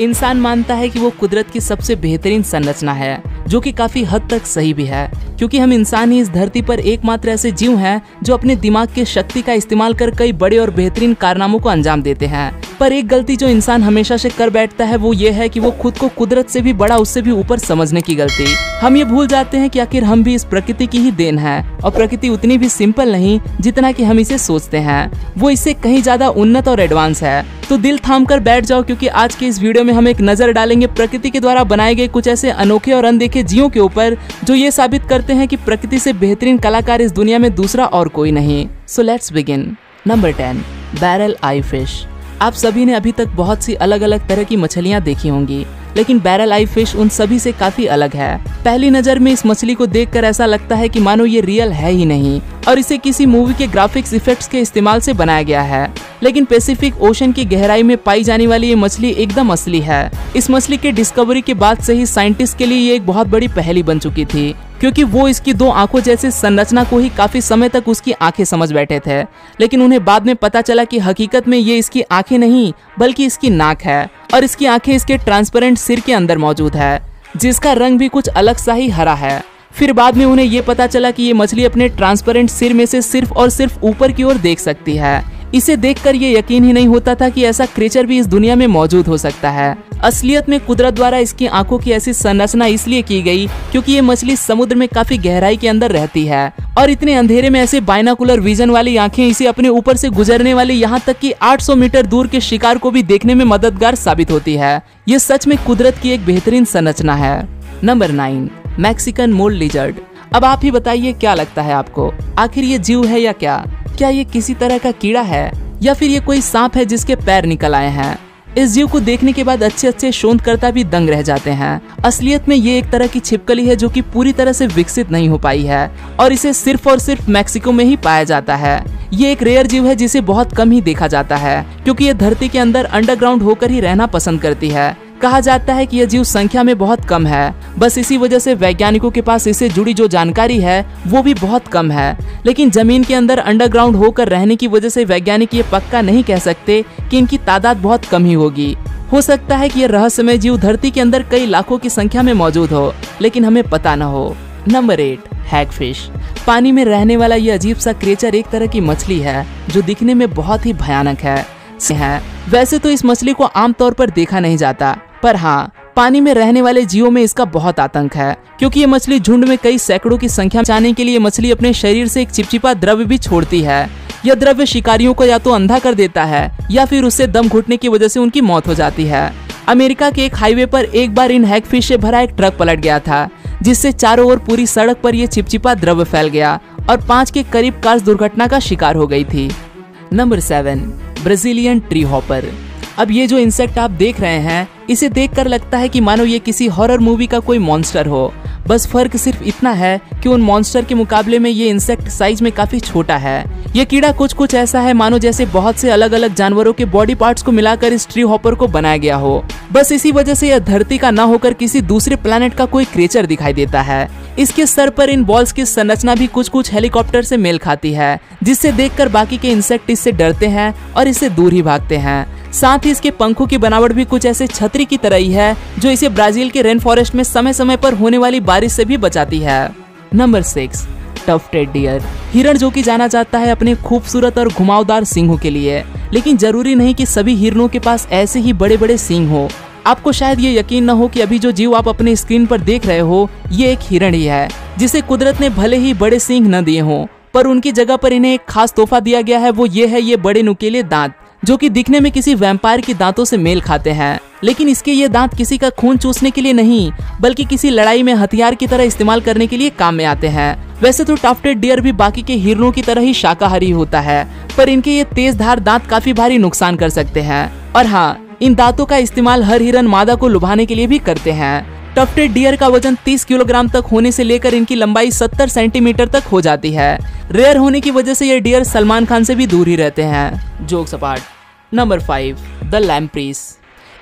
इंसान मानता है कि वो कुदरत की सबसे बेहतरीन संरचना है, जो कि काफी हद तक सही भी है, क्योंकि हम इंसान ही इस धरती पर एकमात्र ऐसे जीव हैं जो अपने दिमाग की शक्ति का इस्तेमाल कर कई बड़े और बेहतरीन कारनामों को अंजाम देते हैं। पर एक गलती जो इंसान हमेशा से कर बैठता है वो ये है कि वो खुद को कुदरत से भी बड़ा, उससे भी ऊपर समझने की गलती। हम ये भूल जाते हैं कि आखिर हम भी इस प्रकृति की ही देन है, और प्रकृति उतनी भी सिंपल नहीं जितना कि हम इसे सोचते हैं, वो इससे कहीं ज्यादा उन्नत और एडवांस है। तो दिल थाम कर बैठ जाओ, क्योंकि आज के इस वीडियो में हम एक नजर डालेंगे प्रकृति के द्वारा बनाए गए कुछ ऐसे अनोखे और अनदेखे जीवों के ऊपर जो ये साबित करते हैं कि प्रकृति से बेहतरीन कलाकार इस दुनिया में दूसरा और कोई नहीं। So let's begin. Number 10, barrel I fish. आप सभी ने अभी तक बहुत सी अलग अलग तरह की मछलियां देखी होंगी, लेकिन बैरल आई फिश उन सभी से काफी अलग है। पहली नजर में इस मछली को देखकर ऐसा लगता है कि मानो ये रियल है ही नहीं और इसे किसी मूवी के ग्राफिक्स इफेक्ट्स के इस्तेमाल से बनाया गया है। लेकिन पैसिफिक ओशन की गहराई में पाई जाने वाली ये मछली एकदम असली है। इस मछली के डिस्कवरी के बाद से ही साइंटिस्ट के लिए ये एक बहुत बड़ी पहेली बन चुकी थी, क्योंकि वो इसकी 2 आंखों जैसे संरचना को ही काफी समय तक उसकी आंखें समझ बैठे थे। लेकिन उन्हें बाद में पता चला कि हकीकत में ये इसकी आंखें नहीं बल्कि इसकी नाक है, और इसकी आंखें इसके ट्रांसपेरेंट सिर के अंदर मौजूद है, जिसका रंग भी कुछ अलग सा ही हरा है। फिर बाद में उन्हें ये पता चला कि ये मछली अपने ट्रांसपेरेंट सिर में से सिर्फ और सिर्फ ऊपर की ओर देख सकती है। इसे देखकर ये यकीन ही नहीं होता था कि ऐसा क्रिएचर भी इस दुनिया में मौजूद हो सकता है। असलियत में कुदरत द्वारा इसकी आंखों की ऐसी संरचना इसलिए की गई क्योंकि ये मछली समुद्र में काफी गहराई के अंदर रहती है, और इतने अंधेरे में ऐसे बाइनोकुलर विजन वाली आंखें इसे अपने ऊपर से गुजरने वाली यहाँ तक कि 800 मीटर दूर के शिकार को भी देखने में मददगार साबित होती है। ये सच में कुदरत की एक बेहतरीन संरचना है। नंबर 9, मैक्सिकन मोल लिजर्ड। अब आप ही बताइए, क्या लगता है आपको, आखिर ये जीव है या क्या ये किसी तरह का कीड़ा है या फिर ये कोई सांप है जिसके पैर निकल आए हैं? इस जीव को देखने के बाद अच्छे शोधकर्ता भी दंग रह जाते हैं। असलियत में ये एक तरह की छिपकली है जो कि पूरी तरह से विकसित नहीं हो पाई है, और इसे सिर्फ और सिर्फ मैक्सिको में ही पाया जाता है। ये एक रेयर जीव है जिसे बहुत कम ही देखा जाता है, क्योंकि ये धरती के अंदर अंडरग्राउंड होकर ही रहना पसंद करती है। कहा जाता है कि यह जीव संख्या में बहुत कम है, बस इसी वजह से वैज्ञानिकों के पास इससे जुड़ी जो जानकारी है वो भी बहुत कम है। लेकिन जमीन के अंदर अंडरग्राउंड होकर रहने की वजह से वैज्ञानिक ये पक्का नहीं कह सकते कि इनकी तादाद बहुत कम ही होगी। हो सकता है कि यह रहस्यमय जीव धरती के अंदर कई लाखों की संख्या में मौजूद हो, लेकिन हमें पता न हो। Number 8, hagfish. पानी में रहने वाला ये अजीब सा क्रिएचर एक तरह की मछली है जो दिखने में बहुत ही भयानक है। वैसे तो इस मछली को आमतौर पर देखा नहीं जाता, पर हाँ, पानी में रहने वाले जीवों में इसका बहुत आतंक है, क्योंकि ये मछली झुंड में कई सैकड़ों की संख्या में जाने के लिए मछली अपने शरीर से एक चिपचिपा द्रव्य भी छोड़ती है। यह द्रव्य शिकारियों को या तो अंधा कर देता है या फिर उससे दम घुटने की वजह से उनकी मौत हो जाती है। अमेरिका के एक हाईवे पर एक बार इन हैगफिश से भरा एक ट्रक पलट गया था, जिससे चारों ओर पूरी सड़क पर यह चिपचिपा द्रव्य फैल गया और 5 के करीब कार दुर्घटना का शिकार हो गई थी। Number 7, Brazilian tree hopper. अब ये जो इंसेक्ट आप देख रहे हैं, इसे देखकर लगता है कि मानो ये किसी हॉरर मूवी का कोई मॉन्स्टर हो। बस फर्क सिर्फ इतना है कि उन मॉन्स्टर के मुकाबले में ये इंसेक्ट साइज में काफी छोटा है। ये कीड़ा कुछ ऐसा है मानो जैसे बहुत से अलग अलग जानवरों के बॉडी पार्ट्स को मिलाकर इस ट्री हॉपर को बनाया गया हो। बस इसी वजह से यह धरती का ना होकर किसी दूसरे प्लेनेट का कोई क्रिएचर दिखाई देता है। इसके सर पर इन बॉल्स की संरचना भी कुछ हेलीकॉप्टर से मेल खाती है, जिससे देखकर बाकी के इंसेक्ट इससे डरते हैं और इससे दूर ही भागते हैं। साथ ही इसके पंखों की बनावट भी कुछ ऐसे छतरी की तरह ही है, जो इसे ब्राजील के रेन फॉरेस्ट में समय समय पर होने वाली बारिश से भी बचाती है। Number 6, tufted deer. हिरण जो कि जाना जाता है अपने खूबसूरत और घुमावदार सींगों के लिए, लेकिन जरूरी नहीं कि सभी हिरणों के पास ऐसे ही बड़े बड़े सींग हो। आपको शायद ये यकीन न हो कि अभी जो जीव आप अपने स्क्रीन पर देख रहे हो ये एक हिरण ही है, जिसे कुदरत ने भले ही बड़े सींग न दिए हों, पर उनकी जगह पर इन्हें एक खास तोहफा दिया गया है। वो ये है ये बड़े नुकीले दांत, जो कि दिखने में किसी वैम्पायर के दांतों से मेल खाते हैं। लेकिन इसके ये दांत किसी का खून चूसने के लिए नहीं, बल्कि किसी लड़ाई में हथियार की तरह इस्तेमाल करने के लिए काम में आते हैं। वैसे तो टफ्टेड डियर भी बाकी के हिरणों की तरह ही शाकाहारी होता है, पर इनके ये तेज धार दांत काफी भारी नुकसान कर सकते हैं। और हाँ, इन दांतों का इस्तेमाल हर हिरन मादा को लुभाने के लिए भी करते हैं। टफ्टेड डियर का वजन 30 किलोग्राम तक होने से लेकर इनकी लंबाई 70 सेंटीमीटर तक हो जाती है। रेयर होने की वजह से ये डियर सलमान खान से भी दूर ही रहते हैं। Jokes apart. Number 5, the lampreys.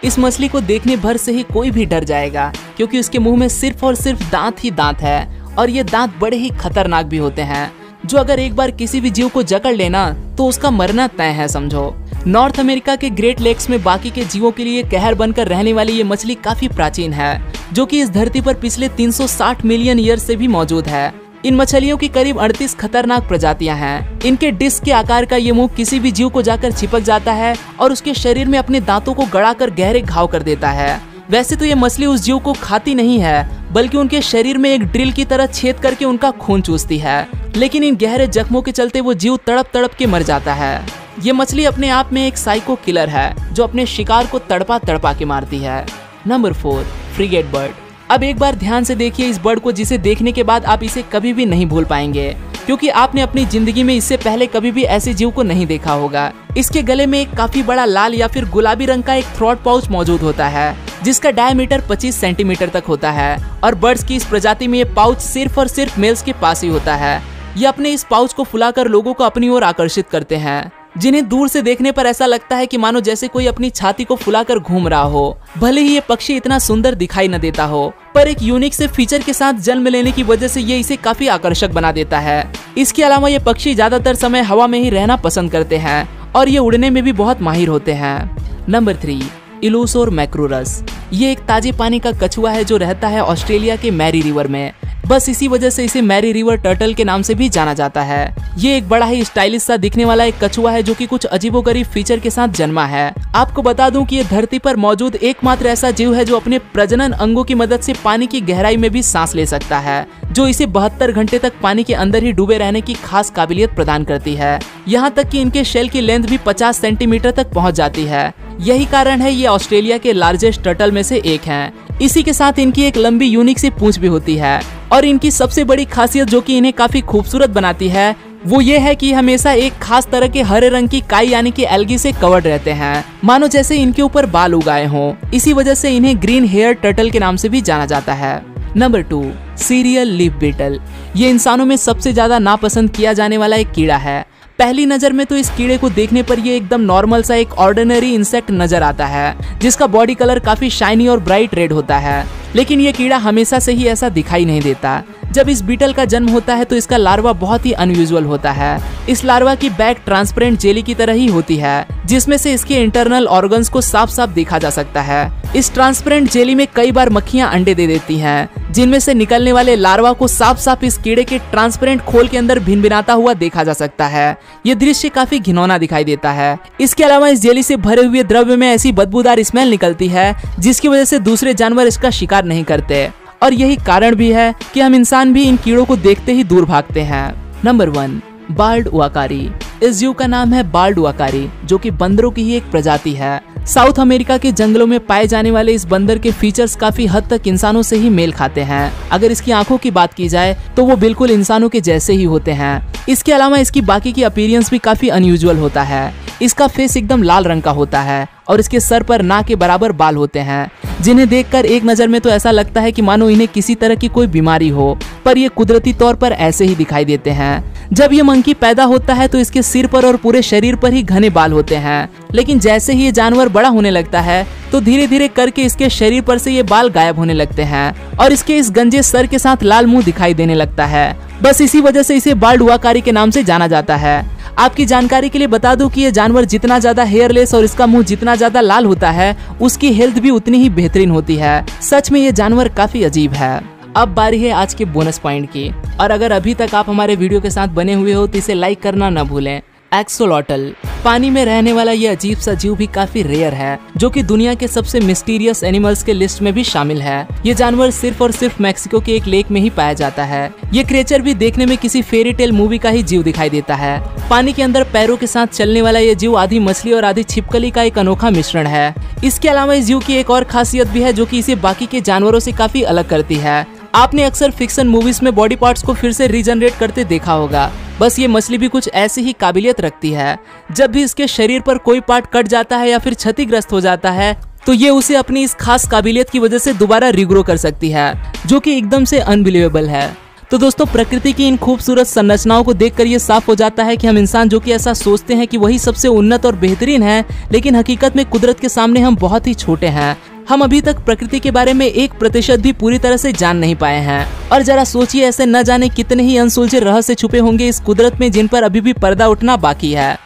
इस मछली को देखने भर से ही कोई भी डर जाएगा, क्योंकि उसके मुंह में सिर्फ और सिर्फ दांत ही दांत है, और ये दांत बड़े ही खतरनाक भी होते हैं, जो अगर एक बार किसी भी जीव को जकड़ लेना तो उसका मरना तय है समझो। नॉर्थ अमेरिका के ग्रेट लेक्स में बाकी के जीवों के लिए कहर बनकर रहने वाली ये मछली काफी प्राचीन है, जो कि इस धरती पर पिछले 360 मिलियन ईयर से भी मौजूद है। इन मछलियों की करीब 38 खतरनाक प्रजातियां हैं। इनके डिस्क के आकार का ये मुंह किसी भी जीव को जाकर चिपक जाता है और उसके शरीर में अपने दांतों को गड़ाकर गहरे घाव कर देता है। वैसे तो ये मछली उस जीव को खाती नहीं है, बल्कि उनके शरीर में एक ड्रिल की तरह छेद करके उनका खून चूसती है, लेकिन इन गहरे जख्मों के चलते वो जीव तड़प तड़प के मर जाता है। ये मछली अपने आप में एक साइको किलर है, जो अपने शिकार को तड़पा तड़पा के मारती है। Number 4, frigate bird. अब एक बार ध्यान से देखिए इस बर्ड को, जिसे देखने के बाद आप इसे कभी भी नहीं भूल पाएंगे, क्योंकि आपने अपनी जिंदगी में इससे पहले कभी भी ऐसे जीव को नहीं देखा होगा। इसके गले में एक काफी बड़ा लाल या फिर गुलाबी रंग का एक थ्रोट पाउच मौजूद होता है, जिसका डायमीटर 25 सेंटीमीटर तक होता है। और बर्ड्स की इस प्रजाति में ये पाउच सिर्फ और सिर्फ मेल्स के पास ही होता है। ये अपने इस पाउच को फुलाकर लोगों को अपनी ओर आकर्षित करते हैं, जिन्हें दूर से देखने पर ऐसा लगता है कि मानो जैसे कोई अपनी छाती को फुलाकर घूम रहा हो। भले ही ये पक्षी इतना सुंदर दिखाई न देता हो, पर एक यूनिक से फीचर के साथ जन्म लेने की वजह से ये इसे काफी आकर्षक बना देता है। इसके अलावा ये पक्षी ज्यादातर समय हवा में ही रहना पसंद करते हैं और ये उड़ने में भी बहुत माहिर होते हैं। नंबर 3, इलोसोर मैक्रोरस। ये एक ताजे पानी का कछुआ है जो रहता है ऑस्ट्रेलिया के मैरी रिवर में। बस इसी वजह से इसे मैरी रिवर टर्टल के नाम से भी जाना जाता है। ये एक बड़ा ही स्टाइलिश सा दिखने वाला एक कछुआ है, जो कि कुछ अजीबोगरीब फीचर के साथ जन्मा है। आपको बता दूं कि ये धरती पर मौजूद एकमात्र ऐसा जीव है जो अपने प्रजनन अंगों की मदद से पानी की गहराई में भी सांस ले सकता है, जो इसे 72 घंटे तक पानी के अंदर ही डूबे रहने की खास काबिलियत प्रदान करती है। यहाँ तक कि इनके शेल की लेंथ भी 50 सेंटीमीटर तक पहुँच जाती है। यही कारण है ये ऑस्ट्रेलिया के लार्जेस्ट टर्टल में से एक हैं। इसी के साथ इनकी एक लंबी यूनिक सी पूंछ भी होती है, और इनकी सबसे बड़ी खासियत जो कि इन्हें काफी खूबसूरत बनाती है वो ये है कि हमेशा एक खास तरह के हरे रंग की काई यानी कि एल्गी से कवर्ड रहते हैं, मानो जैसे इनके ऊपर बाल उगाए हों। इसी वजह से इन्हें ग्रीन हेयर टर्टल के नाम से भी जाना जाता है। Number 2, cereal leaf beetle. ये इंसानों में सबसे ज्यादा नापसंद किया जाने वाला एक कीड़ा है। पहली नजर में तो इस कीड़े को देखने पर ये एकदम नॉर्मल सा एक ऑर्डिनरी इंसेक्ट नजर आता है, जिसका बॉडी कलर काफी शाइनी और ब्राइट रेड होता है। लेकिन ये कीड़ा हमेशा से ही ऐसा दिखाई नहीं देता। जब इस बीटल का जन्म होता है तो इसका लार्वा बहुत ही अनयूजुअल होता है। इस लार्वा की बैक ट्रांसपेरेंट जेली की तरह ही होती है, जिसमें से इसके इंटरनल ऑर्गन्स को साफ साफ देखा जा सकता है। इस ट्रांसपेरेंट जेली में कई बार मक्खियां अंडे दे देती हैं, जिनमें से निकलने वाले लार्वा को साफ साफ इस कीड़े के ट्रांसपेरेंट खोल के अंदर भिनभिनाता हुआ देखा जा सकता है। ये दृश्य काफी घिनौना दिखाई देता है। इसके अलावा इस जेली से भरे हुए द्रव्य में ऐसी बदबूदार स्मेल निकलती है, जिसकी वजह से दूसरे जानवर इसका शिकार नहीं करते। और यही कारण भी है कि हम इंसान भी इन कीड़ों को देखते ही दूर भागते हैं। Number 1, bald uakari. इस जीव का नाम है बाल्ड उआकारी, जो कि बंदरों की ही एक प्रजाति है। साउथ अमेरिका के जंगलों में पाए जाने वाले इस बंदर के फीचर्स काफी हद तक इंसानों से ही मेल खाते हैं। अगर इसकी आंखों की बात की जाए तो वो बिल्कुल इंसानों के जैसे ही होते हैं। इसके अलावा इसकी बाकी की अपीयरेंस भी काफी अनयूजुअल होता है। इसका फेस एकदम लाल रंग का होता है और इसके सर पर नाक के बराबर बाल होते हैं, जिन्हें देखकर एक नजर में तो ऐसा लगता है कि मानो इन्हें किसी तरह की कोई बीमारी हो, पर ये कुदरती तौर पर ऐसे ही दिखाई देते हैं। जब ये मंकी पैदा होता है तो इसके सिर पर और पूरे शरीर पर ही घने बाल होते हैं, लेकिन जैसे ही ये जानवर बड़ा होने लगता है तो धीरे धीरे करके इसके शरीर पर से ये बाल गायब होने लगते हैं और इसके इस गंजे सर के साथ लाल मुंह दिखाई देने लगता है। बस इसी वजह से इसे बाल्ड उआकारी के नाम से जाना जाता है। आपकी जानकारी के लिए बता दूं कि ये जानवर जितना ज्यादा हेयरलेस और इसका मुंह जितना ज्यादा लाल होता है, उसकी हेल्थ भी उतनी ही बेहतरीन होती है। सच में ये जानवर काफी अजीब है। अब बारी है आज के बोनस पॉइंट की, और अगर अभी तक आप हमारे वीडियो के साथ बने हुए हो तो इसे लाइक करना न भूलें। एक्सोलॉटल, पानी में रहने वाला ये अजीब सा जीव भी काफी रेयर है, जो कि दुनिया के सबसे मिस्टीरियस एनिमल्स के लिस्ट में भी शामिल है। ये जानवर सिर्फ और सिर्फ मैक्सिको के एक लेक में ही पाया जाता है। ये क्रिएचर भी देखने में किसी फेरी टेल मूवी का ही जीव दिखाई देता है। पानी के अंदर पैरों के साथ चलने वाला ये जीव आधी मछली और आधी छिपकली का एक अनोखा मिश्रण है। इसके अलावा इस जीव की एक और खासियत भी है, जो कि इसे बाकी के जानवरों से काफी अलग करती है। आपने अक्सर फिक्शन मूवीज में बॉडी पार्ट्स को फिर से रीजनरेट करते देखा होगा। बस ये मछली भी कुछ ऐसी ही काबिलियत रखती है। जब भी इसके शरीर पर कोई पार्ट कट जाता है या फिर क्षतिग्रस्त हो जाता है तो ये उसे अपनी इस खास काबिलियत की वजह से दोबारा रीग्रो कर सकती है, जो कि एकदम से अनबिलीवेबल है। तो दोस्तों, प्रकृति की इन खूबसूरत संरचनाओं को देखकर ये साफ हो जाता है कि हम इंसान जो कि ऐसा सोचते हैं कि वही सबसे उन्नत और बेहतरीन है, लेकिन हकीकत में कुदरत के सामने हम बहुत ही छोटे हैं। हम अभी तक प्रकृति के बारे में 1% भी पूरी तरह से जान नहीं पाए हैं। और जरा सोचिए, ऐसे न जाने कितने ही अनसुलझे रहस्य छुपे होंगे इस कुदरत में, जिन पर अभी भी पर्दा उठना बाकी है।